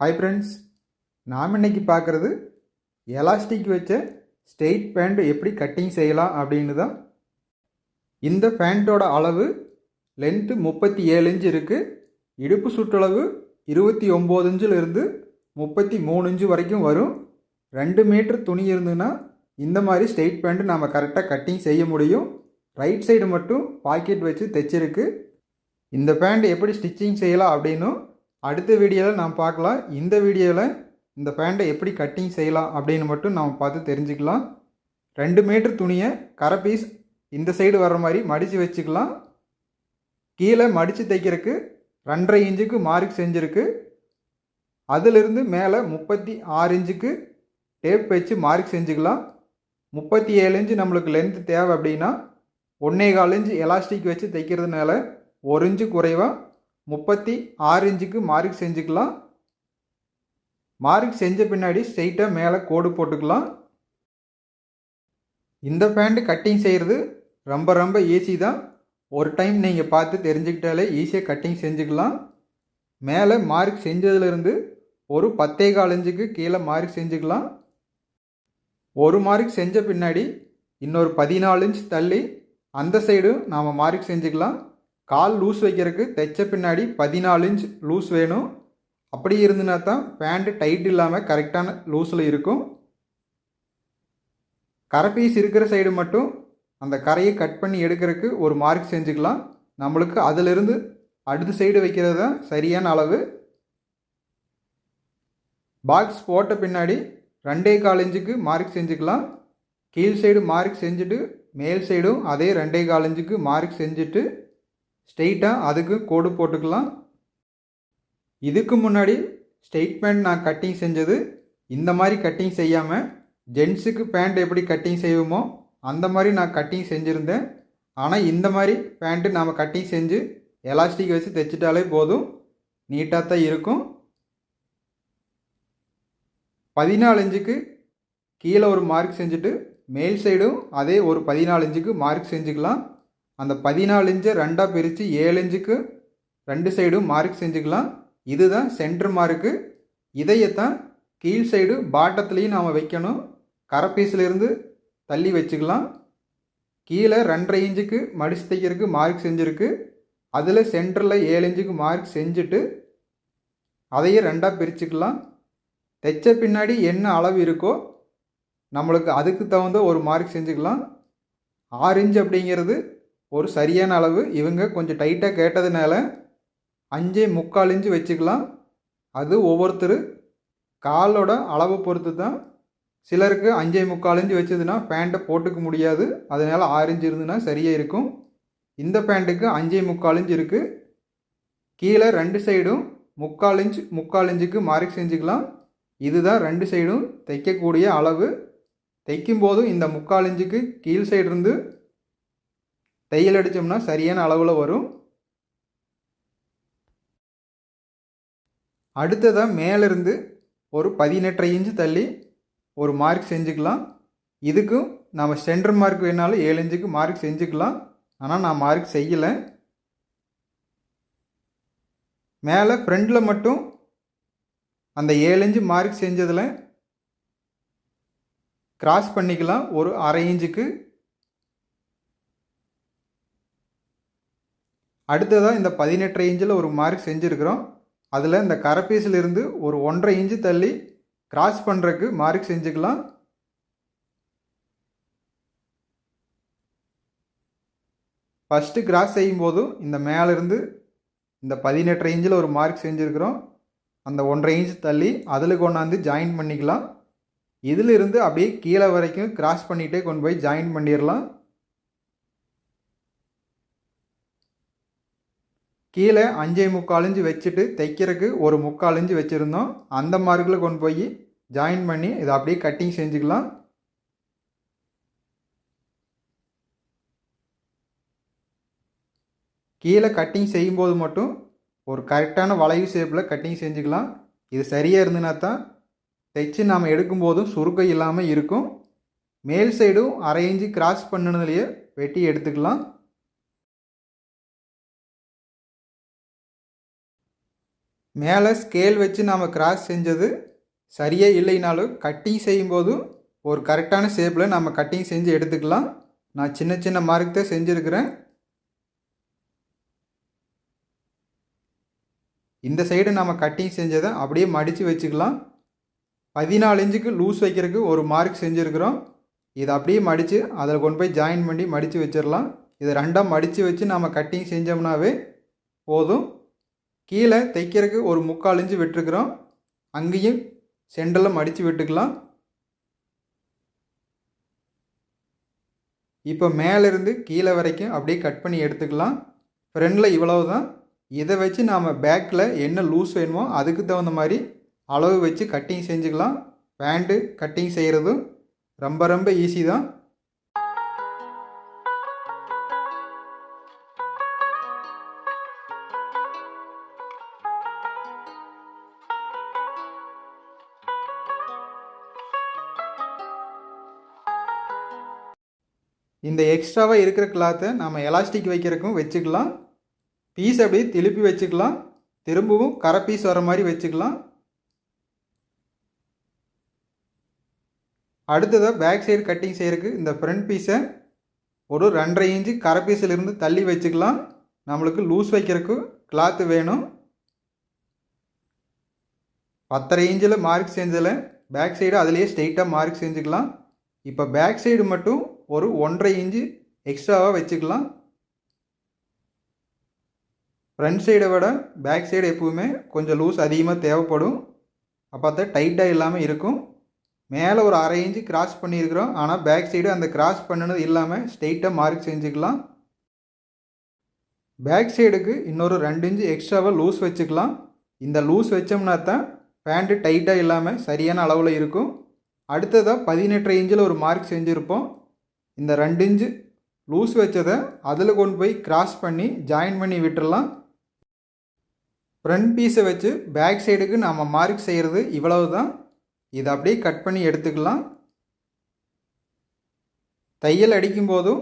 Hi friends, நாம் இன்னைக்கு பார்க்குறது எலாஸ்டிக் வச்ச ஸ்ட்ரெயிட் பேண்ட் எப்படி கட்டிங் செய்யலாம் அப்படின்னு தான். இந்த பேண்ட்டோட அளவு லென்த்து 37 இன்ச்சு இருக்குது. இடுப்பு சுற்றளவு 29 இன்ச்சிலிருந்து 33 இன்ச்சு வரைக்கும் வரும். 2 மீட்டர் துணி இருந்ததுன்னா இந்த மாதிரி ஸ்ட்ரெயிட் பேண்ட்டு நாம் கரெக்டாக கட்டிங் செய்ய முடியும். ரைட் சைடு மட்டும் பாக்கெட் வச்சு தைச்சிருக்கு. இந்த பேண்ட் எப்படி ஸ்டிச்சிங் செய்யலாம் அப்படின்னும் அடுத்த வீடியோவில் நாம் பார்க்கலாம். இந்த வீடியோவில் இந்த பேண்ட்டை எப்படி கட்டிங் செய்யலாம் அப்படின்னு மட்டும் நாம் பார்த்து தெரிஞ்சுக்கலாம். 2 மீட்டர் துணியை கரை பீஸ் இந்த சைடு வர்ற மாதிரி மடித்து வச்சுக்கலாம். கீழே மடித்து தைக்கிறதுக்கு 2.5 இன்ச்சுக்கு மார்க் செஞ்சுருக்கு. அதிலிருந்து மேலே 36 இன்ச்சுக்கு டேப் வச்சு மார்க் செஞ்சுக்கலாம். 37 இன்ச்சு நம்மளுக்கு லென்த்து தேவை அப்படின்னா 1.25 இன்ச்சு எலாஸ்டிக் வச்சு தைக்கிறதுனால 1 இன்ச்சு குறைவாக 36 இன்ச்சுக்கு மார்க் செஞ்சுக்கலாம். மார்க் செஞ்ச பின்னாடி ஸ்ட்ரெயிட்டாக மேலே கோடு போட்டுக்கலாம். இந்த பேண்ட் கட்டிங் செய்கிறது ரொம்ப ஈஸி தான். ஒரு டைம் நீங்கள் பார்த்து தெரிஞ்சுக்கிட்டாலே ஈஸியாக கட்டிங் செஞ்சுக்கலாம். மேலே மார்க் செஞ்சதுலேருந்து ஒரு 10.25 இன்ச்சுக்கு கீழே மார்க் செஞ்சுக்கலாம். ஒரு மார்க் செஞ்ச பின்னாடி இன்னொரு 14 இன்ச் தள்ளி அந்த சைடு நாம் மார்க் செஞ்சுக்கலாம். கால் லூஸ் வைக்கிறதுக்கு தைச்ச பின்னாடி 14 இன்ச் லூஸ் வேணும். அப்படி இருந்துன்னா தான் பேண்ட் டைட் இல்லாமல் கரெக்டான லூஸில் இருக்கும். கரை பீஸ் இருக்கிற சைடு மட்டும் அந்த கரையை கட் பண்ணி எடுக்கிறதுக்கு ஒரு மார்க் செஞ்சுக்கலாம். நம்மளுக்கு அதிலிருந்து அடுத்த சைடு வைக்கிறது தான் சரியான அளவு. பாக்ஸ் போட்ட பின்னாடி 2.25 இன்ச்சுக்கு மார்க் செஞ்சுக்கலாம். கீழ் சைடு மார்க் செஞ்சுட்டு மேல் சைடும் அதே 2.25 இன்ச்சுக்கு மார்க் செஞ்சுட்டு ஸ்ட்ரெயிட்டாக அதுக்கு கோடு போட்டுக்கலாம். இதுக்கு முன்னாடி ஸ்ட்ரெயிட் பேண்ட் நான் கட்டிங் செஞ்சது இந்த மாதிரி கட்டிங் செய்யாமல் ஜென்ஸுக்கு பேண்ட் எப்படி கட்டிங் செய்வோமோ அந்த மாதிரி நான் கட்டிங் செஞ்சுருந்தேன். ஆனால் இந்த மாதிரி பேண்ட்டு நாம் கட்டிங் செஞ்சு எலாஸ்டிக் வச்சு தைச்சிட்டாலே போதும், நீட்டாக தான் இருக்கும். 14 இன்ச்சுக்கு கீழே ஒரு மார்க் செஞ்சுட்டு மேல் சைடும் அதே ஒரு 14 இன்ச்சுக்கு மார்க் செஞ்சுக்கலாம். அந்த 14 இன்ச்சை 2ஆக பிரித்து 7 இன்ச்சுக்கு 2 சைடும் மார்க் செஞ்சுக்கலாம். இதுதான் சென்டர் மார்க்கு. இதையத்தான் கீழ் சைடு பாட்டத்துலேயும் நாம் வைக்கணும். கரை பீஸிலிருந்து தள்ளி வச்சுக்கலாம். கீழே 2.5 இன்ச்சுக்கு மடிச்சு தைக்கிறதுக்கு மார்க் செஞ்சுருக்கு. அதில் சென்டரில் 7 இன்ச்சுக்கு மார்க் செஞ்சுட்டு அதையே 2ஆக பிரிச்சுக்கலாம். தைச்ச பின்னாடி என்ன அளவு இருக்கோ நம்மளுக்கு அதுக்கு தகுந்த ஒரு மார்க் செஞ்சுக்கலாம். 6 இன்ச் அப்படிங்கிறது ஒரு சரியான அளவு. இவங்க கொஞ்சம் டைட்டாக கேட்டதுனால 5.25 இன்ச்சு வச்சுக்கலாம். அது ஒவ்வொருத்தர் காலோட அளவை பொறுத்து தான். சிலருக்கு 5.25 இன்ச்சு வச்சதுன்னா பேண்ட்டை போட்டுக்க முடியாது. அதனால் 6 இன்ச்சு இருந்துன்னா சரியாக இருக்கும். இந்த பேண்ட்டுக்கு 5.25 இன்ச்சு இருக்குது. கீழே 2 சைடும் 3/4 இன்ச்சுக்கு மார்க் செஞ்சுக்கலாம். இதுதான் 2 சைடும் தைக்கக்கூடிய அளவு. தைக்கும்போதும் இந்த 3/4 இன்ச்சுக்கு கீழ் சைடு இருந்து தையல் அடித்தோம்னா சரியான அளவில் வரும். அடுத்ததாக மேலேருந்து ஒரு 18.5 இன்ச்சு தள்ளி ஒரு மார்க் செஞ்சுக்கலாம். இதுக்கும் நம்ம சென்டர் மார்க் வேணாலும் 7 இன்ச்சுக்கு மார்க் செஞ்சுக்கலாம். ஆனால் நான் மார்க் செய்யலை. மேலே ஃப்ரண்டில் மட்டும் அந்த 7 இன்ச்சு மார்க் செஞ்சதில் கிராஸ் பண்ணிக்கலாம் ஒரு 1/2 இன்ச்சுக்கு. அடுத்ததாக இந்த 18.5 இன்ச்சில் ஒரு மார்க் செஞ்சுருக்கிறோம். அதில் இந்த கரை பீஸிலிருந்து ஒரு 1.5 இன்ச்சு தள்ளி கிராஸ் பண்ணுறதுக்கு மார்க் செஞ்சுக்கலாம். ஃபஸ்ட்டு கிராஸ் செய்யும்போதும் இந்த மேலேருந்து இந்த 18.5 இன்ச்சில் ஒரு மார்க் செஞ்சுருக்கிறோம். அந்த 1.5 இன்ச்சு தள்ளி அதில் கொண்டாந்து ஜாயின் பண்ணிக்கலாம். இதிலிருந்து அப்படியே கீழே வரைக்கும் கிராஸ் பண்ணிகிட்டே கொண்டு போய் ஜாயின் பண்ணிடலாம். கீழே 5.25 இன்ச்சு வச்சுட்டு தைக்கிறதுக்கு ஒரு 3/4 இன்ச்சு வச்சுருந்தோம். அந்த மார்க்கில் கொண்டு போய் ஜாயின் பண்ணி இதை அப்படியே கட்டிங் செஞ்சுக்கலாம். கீழே கட்டிங் செய்யும்போது மட்டும் ஒரு கரெக்டான வளைவு ஷேப்பில் கட்டிங் செஞ்சுக்கலாம். இது சரியாக இருந்துன்னா தான் தைச்சு நாம் எடுக்கும்போதும் சுருக்கம் இல்லாமல் இருக்கும். மேல் சைடும் 1/2 இன்ச்சு கிராஸ் பண்ணினதுலேயே வெட்டி எடுத்துக்கலாம். மேலே ஸ்கேல் வச்சு நாம் கிராஸ் செஞ்சது சரியே இல்லைனாலும் கட்டிங் செய்யும்போது ஒரு கரெக்டான ஷேப்பில் நம்ம கட்டிங் செஞ்சு எடுத்துக்கலாம். நான் சின்ன சின்ன மார்க் தான் செஞ்சுருக்கிறேன். இந்த சைடு நம்ம கட்டிங் செஞ்சதை அப்படியே மடித்து வச்சுக்கலாம். 14 இன்ச்சுக்கு லூஸ் வைக்கிறதுக்கு ஒரு மார்க் செஞ்சுருக்கிறோம். இதை அப்படியே மடித்து அதில் கொண்டு போய் ஜாயின் பண்ணி மடித்து வச்சிடலாம். இதை ரெண்டாக மடித்து வச்சு நம்ம கட்டிங் செஞ்சோம்னாவே போதும். கீழே தைக்கிறதுக்கு ஒரு 3/4 இன்ச்சு விட்டுருக்குறோம். அங்கேயும் சென்டரில் மடித்து விட்டுக்கலாம். இப்போ மேலேருந்து கீழே வரைக்கும் அப்படியே கட் பண்ணி எடுத்துக்கலாம். ஃப்ரண்டில் இவ்வளவு தான். இதை வச்சு நாம் பேக்கில் என்ன லூஸ் வேணுமோ அதுக்கு தகுந்த மாதிரி அளவு வச்சு கட்டிங் செஞ்சுக்கலாம். பேண்ட்டு கட்டிங் செய்கிறதும் ரொம்ப ரொம்ப ஈஸி தான். இந்த எக்ஸ்ட்ராவாக இருக்கிற கிளாத்தை நம்ம எலாஸ்டிக் வைக்கிறதுக்கும் வச்சுக்கலாம். பீஸ் அப்படியே திருப்பி வச்சுக்கலாம். திரும்பவும் கரை பீஸ் வர மாதிரி வச்சுக்கலாம். அடுத்ததாக பேக் சைடு கட்டிங் செய்கிறதுக்கு இந்த ஃப்ரண்ட் பீஸை ஒரு 2.5 இன்ச்சு கரை பீஸிலிருந்து தள்ளி வச்சுக்கலாம். நம்மளுக்கு லூஸ் வைக்கிறதுக்கு கிளாத்து வேணும். 10.5 இன்ச்சில் மார்க் செஞ்சதில் பேக் சைடு அதிலேயே ஸ்ட்ரெயிட்டாக மார்க் செஞ்சுக்கலாம். இப்போ பேக் சைடு மட்டும் ஒரு 1.5 இன்ச்சு எக்ஸ்ட்ராவாக வச்சுக்கலாம். ஃப்ரண்ட் சைடை விட பேக் சைடு எப்பவுமே கொஞ்சம் லூஸ் அதிகமாக தேவைப்படும். அப்போ தான் டைட்டாக இல்லாமல் இருக்கும். மேலே ஒரு 1/2 இன்ச்சு கிராஸ் பண்ணியிருக்கிறோம். ஆனால் பேக் சைடு அந்த கிராஸ் பண்ணினது இல்லாமல் ஸ்ட்ரெயிட்டாக மார்க் செஞ்சுக்கலாம். பேக் சைடுக்கு இன்னொரு 2 இன்ச்சு எக்ஸ்ட்ராவாக லூஸ் வச்சுக்கலாம். இந்த லூஸ் வச்சோம்னா தான் பேண்ட்டு டைட்டாக இல்லாமல் சரியான அளவில் இருக்கும். அடுத்ததாக 18.5 இன்ச்சில் ஒரு மார்க் செஞ்சுருப்போம். இந்த 2 இன்ச்சு லூஸ் வச்சதை அதில் கொண்டு போய் கிராஸ் பண்ணி ஜாயின் பண்ணி விட்டுடலாம். ஃப்ரண்ட் பீஸை வச்சு பேக் சைடுக்கு நாம் மார்க் செய்கிறது இவ்வளவு தான். இதை அப்படியே கட் பண்ணி எடுத்துக்கலாம். தையல் அடிக்கும்போதும்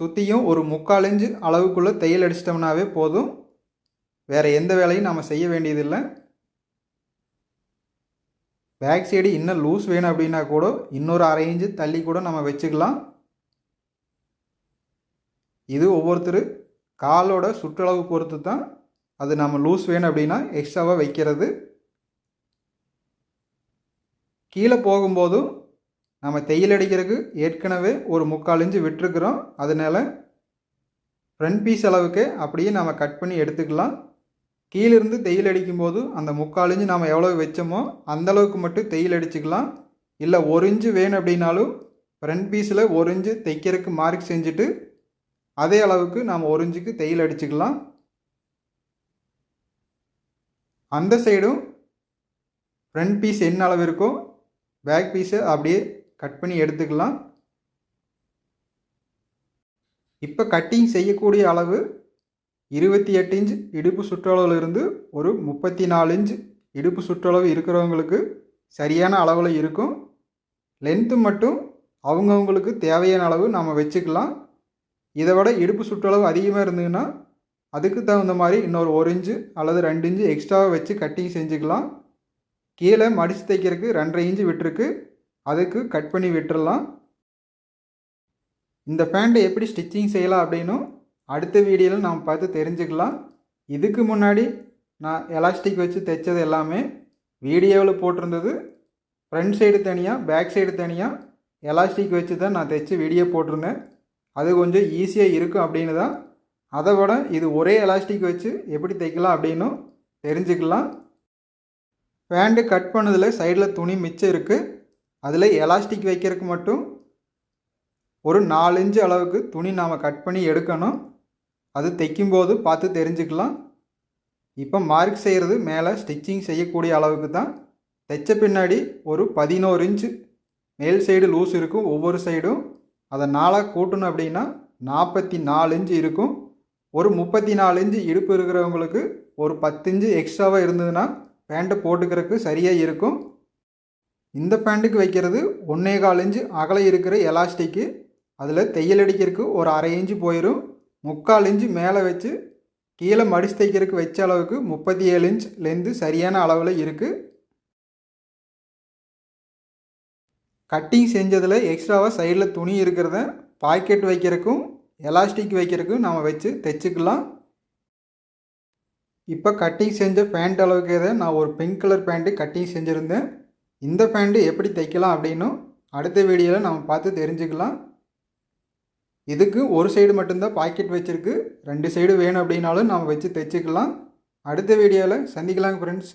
சுற்றியும் ஒரு 3/4 இன்ச்சு அளவுக்குள்ளே தையல் அடிச்சிட்டோம்னாவே போதும். வேறு எந்த வேலையும் நாம் செய்ய வேண்டியதில்லை. பேக் சைடு இன்னும் லூஸ் வேணும் அப்படின்னா கூட இன்னொரு 1/2 இன்ச்சு தள்ளி கூட நம்ம வச்சுக்கலாம். இது ஒவ்வொருத்தர் காலோட சுற்றளவு பொறுத்து தான் அது நம்ம லூஸ் வேணும் அப்படின்னா எக்ஸ்ட்ராவாக வைக்கிறது. கீழே போகும்போதும் நம்ம தையல் அடிக்கிறதுக்கு ஏற்கனவே ஒரு 3/4 இன்ச்சு விட்டுருக்குறோம். அதனால் ஃப்ரண்ட் பீஸ் அளவுக்கு அப்படியே நம்ம கட் பண்ணி எடுத்துக்கலாம். கீழிருந்து தையல் அடிக்கும்போது அந்த 3/4 இன்ச்சு நம்ம எவ்வளோ வச்சோமோ அந்தளவுக்கு மட்டும் தையல் அடிச்சுக்கலாம். இல்லை 1 இன்ச்சு வேணும் அப்படின்னாலும் ஃப்ரண்ட் பீஸில் 1 இன்ச்சு தைக்கிறதுக்கு மார்க் செஞ்சுட்டு அதே அளவுக்கு நாம் 1 இன்ச்சுக்கு தையல் அடிச்சுக்கலாம். அந்த சைடும் ஃப்ரண்ட் பீஸ் என்ன அளவு இருக்கோ பேக் பீஸை அப்படியே கட் பண்ணி எடுத்துக்கலாம். இப்போ கட்டிங் செய்யக்கூடிய அளவு 28 இன்ச் இடுப்பு சுற்றளவுலேருந்து ஒரு 34 இன்ச் இடுப்பு சுற்றளவு இருக்கிறவங்களுக்கு சரியான அளவில் இருக்கும். லென்த்து மட்டும் அவங்கவுங்களுக்கு தேவையான அளவு நாம் வச்சுக்கலாம். இதை விட இடுப்பு சுற்றளவு அதிகமாக இருந்ததுன்னா அதுக்கு தகுந்த மாதிரி இன்னொரு 1 இன்ச்சு அல்லது 2 இன்ச்சு எக்ஸ்ட்ராவாக வச்சு கட்டிங் செஞ்சுக்கலாம். கீழே மடித்து தைக்கிறதுக்கு 2.5 இன்ச்சு விட்டுருக்கு. அதுக்கு கட் பண்ணி விட்டுடலாம். இந்த பேண்ட்டை எப்படி ஸ்டிச்சிங் செய்யலாம் அப்படின்னும் அடுத்த வீடியோவில் நாம் பார்த்து தெரிஞ்சுக்கலாம். இதுக்கு முன்னாடி நான் எலாஸ்டிக் வச்சு தைச்சது எல்லாமே வீடியோவில் போட்டிருந்தது. ஃப்ரண்ட் சைடு தனியாக பேக் சைடு தனியாக எலாஸ்டிக் வச்சு தான் நான் தைச்சி வீடியோ போட்டிருந்தேன். அது கொஞ்சம் ஈஸியாக இருக்கும் அப்படின்னு தான். அதை விட இது ஒரே எலாஸ்டிக் வச்சு எப்படி தைக்கலாம் அப்படின்னும் தெரிஞ்சுக்கலாம். பேண்ட்டு கட் பண்ணதில் சைடில் துணி மிச்சம் இருக்குது. அதில் எலாஸ்டிக் வைக்கிறதுக்கு மட்டும் ஒரு 4 இன்ச்சு அளவுக்கு துணி நாம் கட் பண்ணி எடுக்கணும். அது தைக்கும்போது பார்த்து தெரிஞ்சுக்கலாம். இப்போ மார்க் செய்கிறது மேலே ஸ்டிச்சிங் செய்யக்கூடிய அளவுக்கு தான். தைச்ச பின்னாடி ஒரு 11 இன்ச்சு மேல் சைடு லூஸ் இருக்கும். ஒவ்வொரு சைடும் அதை 4ஆக கூட்டணும் அப்படின்னா 44 இன்ச்சு இருக்கும். ஒரு 34 இன்ச்சு இடுப்பு இருக்கிறவங்களுக்கு ஒரு 10 இன்ச்சு எக்ஸ்ட்ராவாக இருந்ததுன்னா பேண்ட்டை போட்டுக்கிறதுக்கு சரியாக இருக்கும். இந்த பேண்ட்டுக்கு வைக்கிறது 1.25 இன்ச்சு அகலம் இருக்கிற எலாஸ்டிக்கு. அதில் தையல் அடிக்கிறதுக்கு ஒரு 1/2 இன்ச்சு போயிடும். 3/4 இன்ச்சு மேலே வச்சு கீழே மடிச்சு தைக்கிறதுக்கு வச்ச அளவுக்கு 37 இன்ச் லென்த்து சரியான அளவில் இருக்குது. கட்டிங் செஞ்சதில் எக்ஸ்ட்ராவாக சைடில் துணி இருக்கிறத பாக்கெட் வைக்கிறதுக்கும் எலாஸ்டிக் வைக்கிறதுக்கும் நம்ம வச்சு தைச்சிக்கலாம். இப்போ கட்டிங் செஞ்ச பேண்ட் அளவுக்கு நான் ஒரு பிங்க் கலர் பேண்ட்டு கட்டிங் செஞ்சுருந்தேன். இந்த பேண்ட்டு எப்படி தைக்கலாம் அப்படின்னும் அடுத்த வீடியோவில் நம்ம பார்த்து தெரிஞ்சுக்கலாம். இதுக்கு ஒரு சைடு மட்டும்தான் பாக்கெட் வச்சுருக்கு, 2 சைடு வேணும் அப்படின்னாலும் நம்ம வச்சு தைச்சிக்கலாம். அடுத்த வீடியோவில் சந்திக்கலாங்க ஃப்ரெண்ட்ஸ்.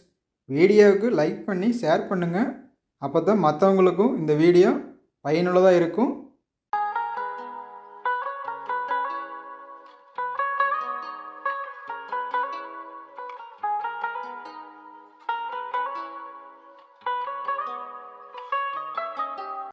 வீடியோவுக்கு லைக் பண்ணி ஷேர் பண்ணுங்கள். அப்போ தான் மற்றவங்களுக்கும் இந்த வீடியோ பயனுள்ளதாக இருக்கும்.